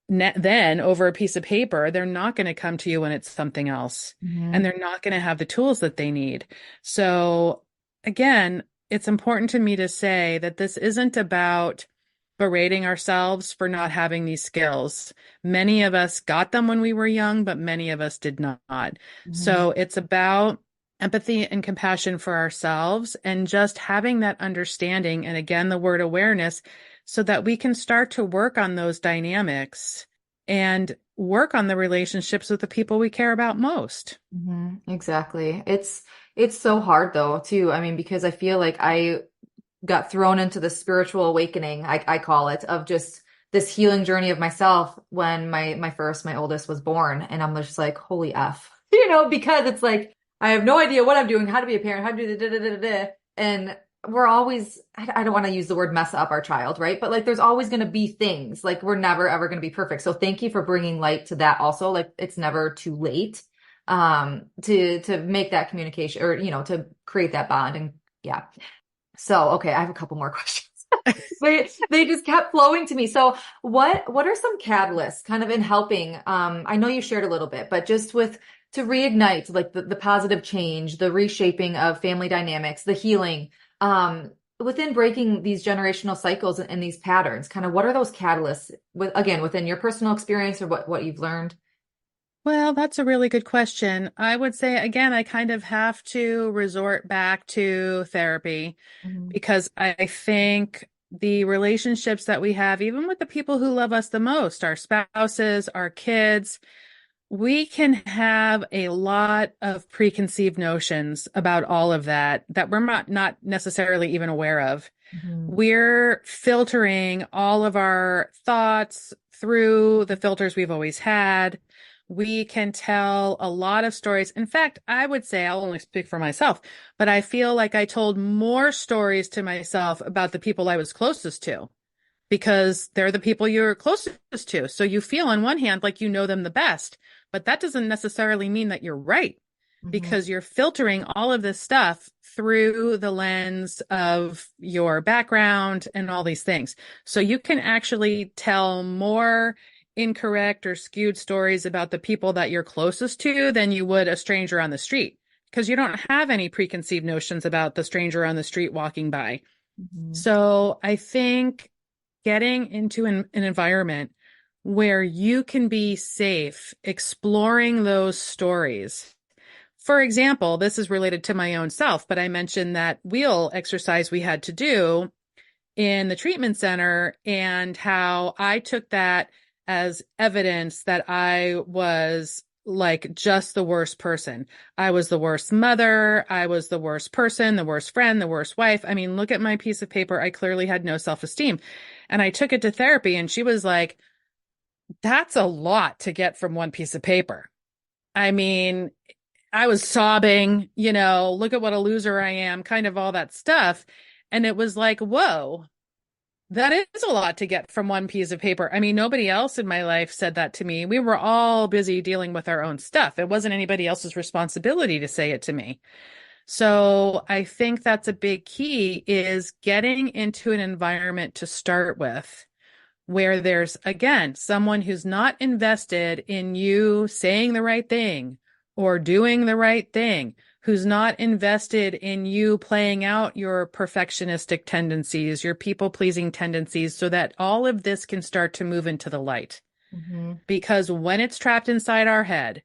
then over a piece of paper, they're not going to come to you when it's something else. And Mhm. they're not going to have the tools that they need. So again, it's important to me to say that this isn't about berating ourselves for not having these skills. Many of us got them when we were young, but many of us did not. Mhm. So it's about empathy and compassion for ourselves and just having that understanding. And again, the word awareness so that we can start to work on those dynamics and work on the relationships with the people we care about most. Exactly. It's so hard though too. I mean, because I feel like I got thrown into the spiritual awakening, I call it, of just this healing journey of myself when my oldest was born. And I'm just like, holy F, because it's like, I have no idea what I'm doing, how to be a parent, how to do the da da da da. And we're always, I don't want to use the word mess up our child, right? But like, there's always going to be things like we're never ever going to be perfect. So thank you for bringing light to that also. Like, it's never too late to make that communication or to create that bond. And yeah. So, okay, I have a couple more questions. They just kept flowing to me. So, what are some catalysts kind of in helping? I know you shared a little bit, but just with to reignite like the positive change, the reshaping of family dynamics, the healing, within breaking these generational cycles and these patterns, kind of what are those catalysts within your personal experience or what you've learned? Well, that's a really good question. I would say, again, I kind of have to resort back to therapy Mhm. because I think the relationships that we have, even with the people who love us the most, our spouses, our kids, we can have a lot of preconceived notions about all of that we're not necessarily even aware of. Mhm. We're filtering all of our thoughts through the filters we've always had. We can tell a lot of stories. In fact, I would say I'll only speak for myself, but I feel like I told more stories to myself about the people I was closest to because they're the people you're closest to. So you feel on one hand like you know them the best, but that doesn't necessarily mean that you're right Mhm. because you're filtering all of this stuff through the lens of your background and all these things. So you can actually tell more incorrect or skewed stories about the people that you're closest to than you would a stranger on the street because you don't have any preconceived notions about the stranger on the street walking by. Mhm. So I think getting into an environment where you can be safe, exploring those stories. For example, this is related to my own self, but I mentioned that wheel exercise we had to do in the treatment center and how I took that as evidence that I was like just the worst person. I was the worst mother. I was the worst person, the worst friend, the worst wife. I mean, look at my piece of paper. I clearly had no self-esteem. And I took it to therapy and she was like, that's a lot to get from one piece of paper. I mean, I was sobbing, look at what a loser I am, kind of all that stuff. And it was like, whoa, that is a lot to get from one piece of paper. I mean, nobody else in my life said that to me. We were all busy dealing with our own stuff. It wasn't anybody else's responsibility to say it to me. So I think that's a big key is getting into an environment to start with where there's, again, someone who's not invested in you saying the right thing or doing the right thing, who's not invested in you playing out your perfectionistic tendencies, your people-pleasing tendencies, so that all of this can start to move into the light. Mm-hmm. Because when it's trapped inside our head,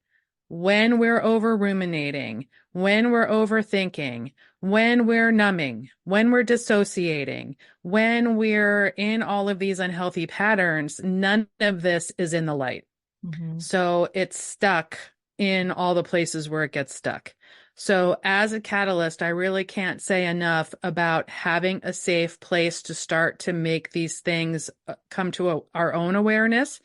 when we're over ruminating, when we're overthinking, when we're numbing, when we're dissociating, when we're in all of these unhealthy patterns, none of this is in the light. Mm-hmm. So it's stuck in all the places where it gets stuck. So as a catalyst, I really can't say enough about having a safe place to start to make these things come to our own awareness.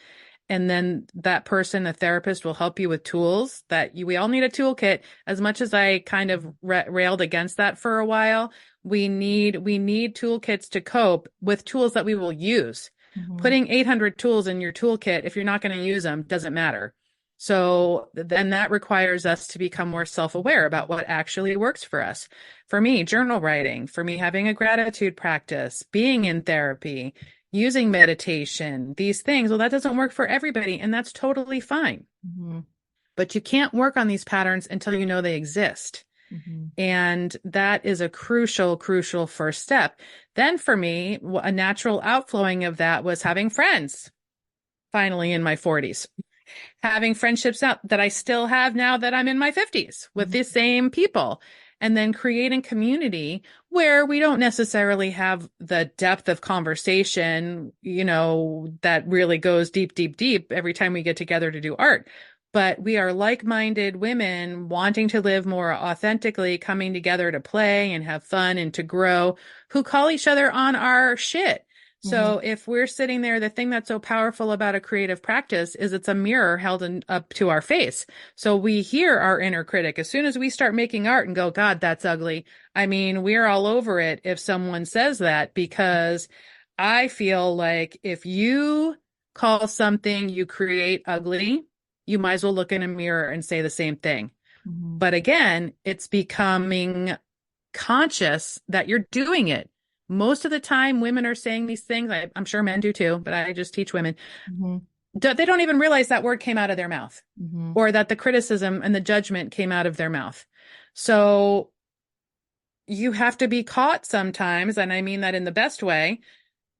And then that person, a therapist, will help you with tools we all need a toolkit. As much as I kind of railed against that for a while, we need toolkits to cope with tools that we will use. Mm-hmm. Putting 800 tools in your toolkit, if you're not going to use them, doesn't matter. So then that requires us to become more self-aware about what actually works for us. For me, journal writing, for me, having a gratitude practice, being in therapy, using meditation, these things. Well, that doesn't work for everybody, and that's totally fine. Mm-hmm. But you can't work on these patterns until you know they exist. Mm-hmm. And that is a crucial, crucial first step. Then for me, a natural outflowing of that was having friends, finally in my 40s. Having friendships out that I still have now that I'm in my 50s with the same people, and then creating community where we don't necessarily have the depth of conversation, that really goes deep, deep, deep every time we get together to do art. But we are like-minded women wanting to live more authentically, coming together to play and have fun and to grow, who call each other on our shit. So if we're sitting there, the thing that's so powerful about a creative practice is it's a mirror held up to our face. So we hear our inner critic. As soon as we start making art and go, God, that's ugly. I mean, we're all over it if someone says that, because I feel like if you call something you create ugly, you might as well look in a mirror and say the same thing. Mm-hmm. But again, it's becoming conscious that you're doing it. Most of the time, women are saying these things. I'm sure men do too, but I just teach women. Mm-hmm. They don't even realize that word came out of their mouth, Mm-hmm. or that the criticism and the judgment came out of their mouth. So you have to be caught sometimes, and I mean that in the best way,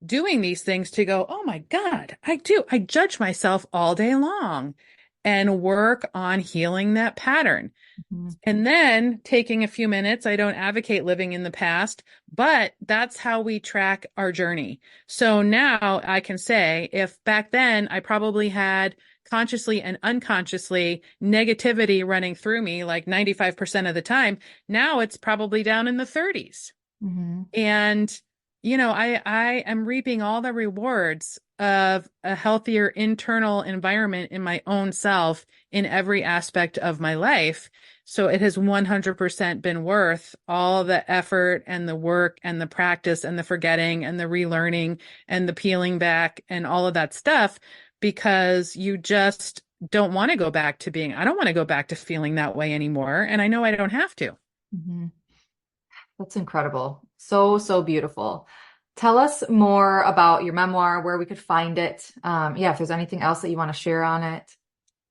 doing these things to go, oh my God, I do. I judge myself all day long, and work on healing that pattern. Mm-hmm. And then taking a few minutes, I don't advocate living in the past, but that's how we track our journey. So now I can say, if back then I probably had consciously and unconsciously negativity running through me like 95% of the time, now it's probably down in the 30s. Mm-hmm. And, I am reaping all the rewards of a healthier internal environment in my own self in every aspect of my life. So it has 100% been worth all the effort and the work and the practice and the forgetting and the relearning and the peeling back and all of that stuff, because you just don't want to go back to I don't want to go back to feeling that way anymore. And I know I don't have to. Mm-hmm. That's incredible. So, so beautiful. Tell us more about your memoir, where we could find it. If there's anything else that you want to share on it.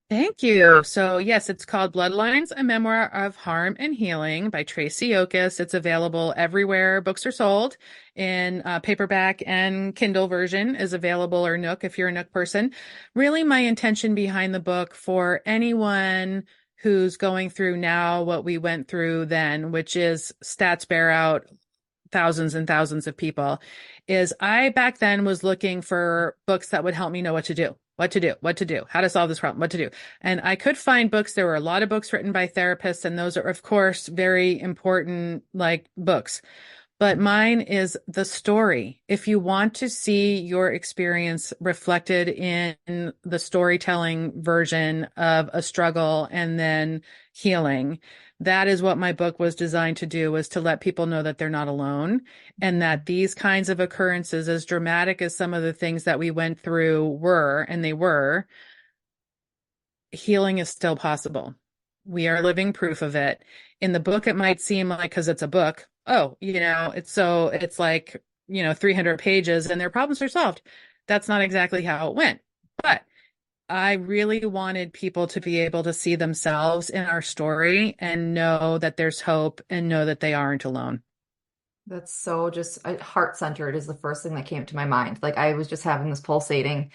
Thank you. So yes, it's called Bloodlines, a memoir of harm and healing by Tracey Yokas. It's available everywhere books are sold, in paperback, and Kindle version is available, or Nook if you're a Nook person. Really, my intention behind the book for anyone who's going through now what we went through then, which is stats bear out thousands and thousands of people, is I back then was looking for books that would help me know what to do. what to do, what to do, how to solve this problem, what to do. And I could find books. There were a lot of books written by therapists, and those are, of course, very important, like books. But mine is the story. If you want to see your experience reflected in the storytelling version of a struggle and then healing, that is what my book was designed to do, was to let people know that they're not alone and that these kinds of occurrences, as dramatic as some of the things that we went through were, and they were, healing is still possible. We are living proof of it. In the book, it might seem like, because it's a book, oh, it's like, 300 pages and their problems are solved. That's not exactly how it went. But I really wanted people to be able to see themselves in our story and know that there's hope and know that they aren't alone. That's so just heart-centered is the first thing that came to my mind. Like I was just having this pulsating.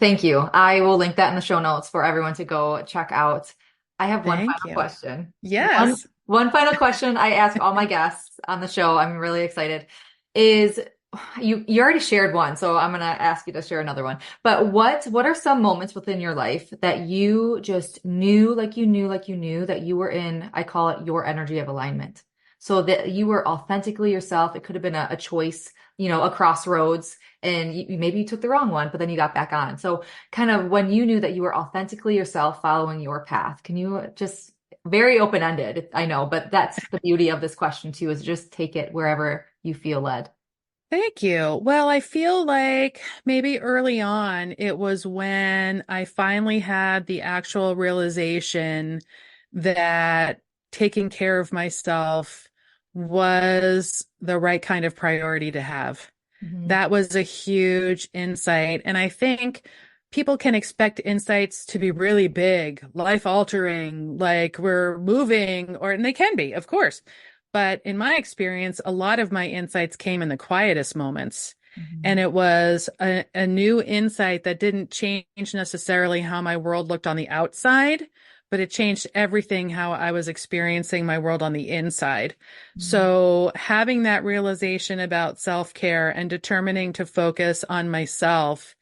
Thank you. I will link that in the show notes for everyone to go check out. I have one Thank final you. question. One, Yes. one final question I ask all my guests on the show. I'm really excited. Is you already shared one, so I'm gonna ask you to share another one. But what are some moments within your life that you just knew, like you knew that you were in, I call it your energy of alignment. So that you were authentically yourself. It could have been a choice, a crossroads, and maybe you took the wrong one, but then you got back on. So kind of when you knew that you were authentically yourself following your path, can you just very open-ended, I know, but that's the beauty of this question too, is just take it wherever you feel led. Thank you. Well, I feel like maybe early on, it was when I finally had the actual realization that taking care of myself was the right kind of priority to have. Mhm. That was a huge insight. And I think people can expect insights to be really big, life altering, like we're moving, and they can be, of course. But in my experience, a lot of my insights came in the quietest moments. And Mhm. it was a new insight that didn't change necessarily how my world looked on the outside, but it changed everything how I was experiencing my world on the inside. Mhm. So having that realization about self-care and determining to focus on myself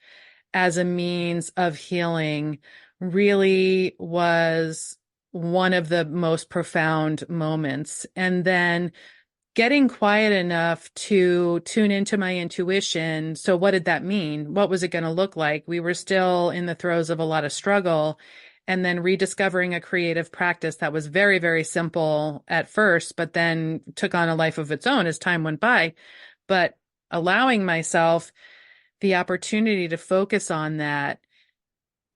as a means of healing really was one of the most profound moments. And then getting quiet enough to tune into my intuition. So what did that mean? What was it going to look like? We were still in the throes of a lot of struggle, and then rediscovering a creative practice that was very, very simple at first, but then took on a life of its own as time went by. But allowing myself the opportunity to focus on that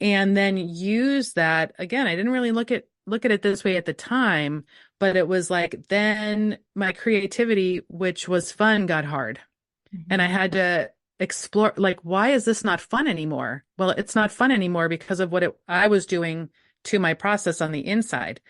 and then use that again. I didn't really look at it this way at the time, but it was like then my creativity, which was fun, got hard. And I Mhm. had to explore, like, why is this not fun anymore? Well, it's not fun anymore because of I was doing to my process on the inside.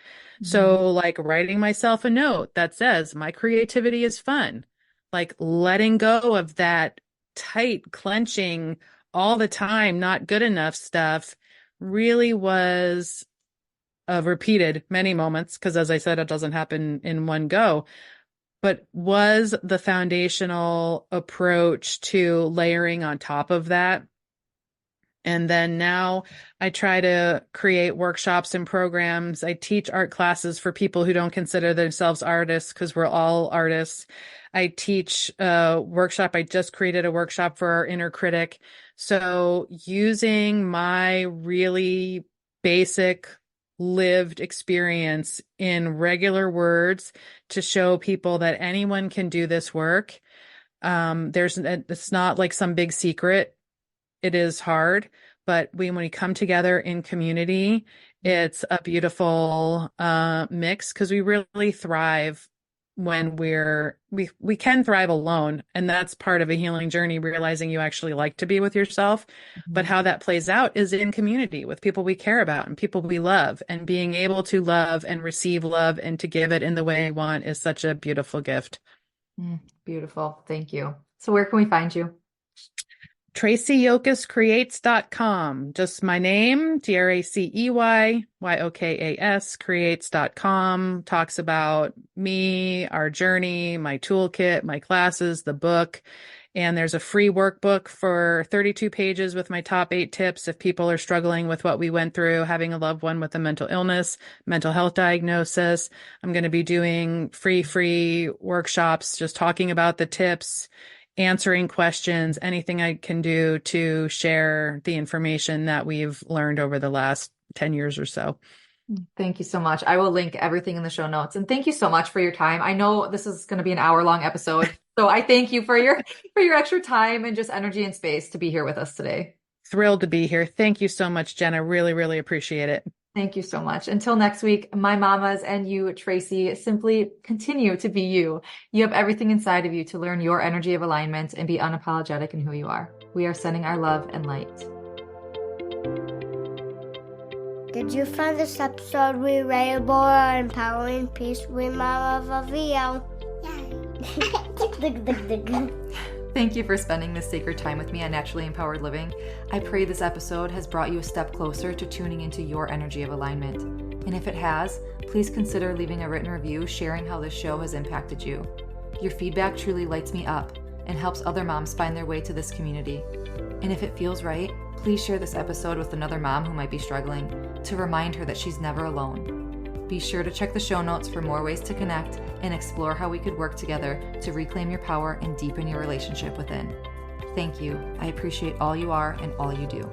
Mhm. So, like, writing myself a note that says my creativity is fun, like letting go of that tight clenching all the time, not good enough stuff really was repeated many moments, because as I said, it doesn't happen in one go, but was the foundational approach to layering on top of that. And then now I try to create workshops and programs. I teach art classes for people who don't consider themselves artists, because we're all artists. I teach a workshop. I just created a workshop for our inner critic. So using my really basic lived experience in regular words to show people that anyone can do this work. It's not like some big secret. It is hard, but when we come together in community, it's a beautiful mix, because we really thrive when we can thrive alone, and that's part of a healing journey, realizing you actually like to be with yourself. But Mhm. how that plays out is in community with people we care about and people we love, and being able to love and receive love and to give it in the way I want is such a beautiful gift. Beautiful. Thank you. So where can we find you? TraceyYokasCreates.com. Just my name, TraceyYokas, creates.com. Talks about me, our journey, my toolkit, my classes, the book. And there's a free workbook for 32 pages with my top 8 tips if people are struggling with what we went through, having a loved one with a mental illness, mental health diagnosis. I'm going to be doing free workshops, just talking about the tips, answering questions, anything I can do to share the information that we've learned over the last 10 years or so. Thank you so much. I will link everything in the show notes. And thank you so much for your time. I know this is going to be an hour-long episode, so I thank you for your extra time and just energy and space to be here with us today. Thrilled to be here. Thank you so much, Jenna. Really, really appreciate it. Thank you so much. Until next week, my mamas and you, Tracey, simply continue to be you. You have everything inside of you to learn your energy of alignment and be unapologetic in who you are. We are sending our love and light. Did you find this episode relatable or empowering? Peace with Mama Vavio. Thank you for spending this sacred time with me on Naturally Empowered Living. I pray this episode has brought you a step closer to tuning into your energy of alignment. And if it has, please consider leaving a written review sharing how this show has impacted you. Your feedback truly lights me up and helps other moms find their way to this community. And if it feels right, please share this episode with another mom who might be struggling to remind her that she's never alone. Be sure to check the show notes for more ways to connect and explore how we could work together to reclaim your power and deepen your relationship within. Thank you. I appreciate all you are and all you do.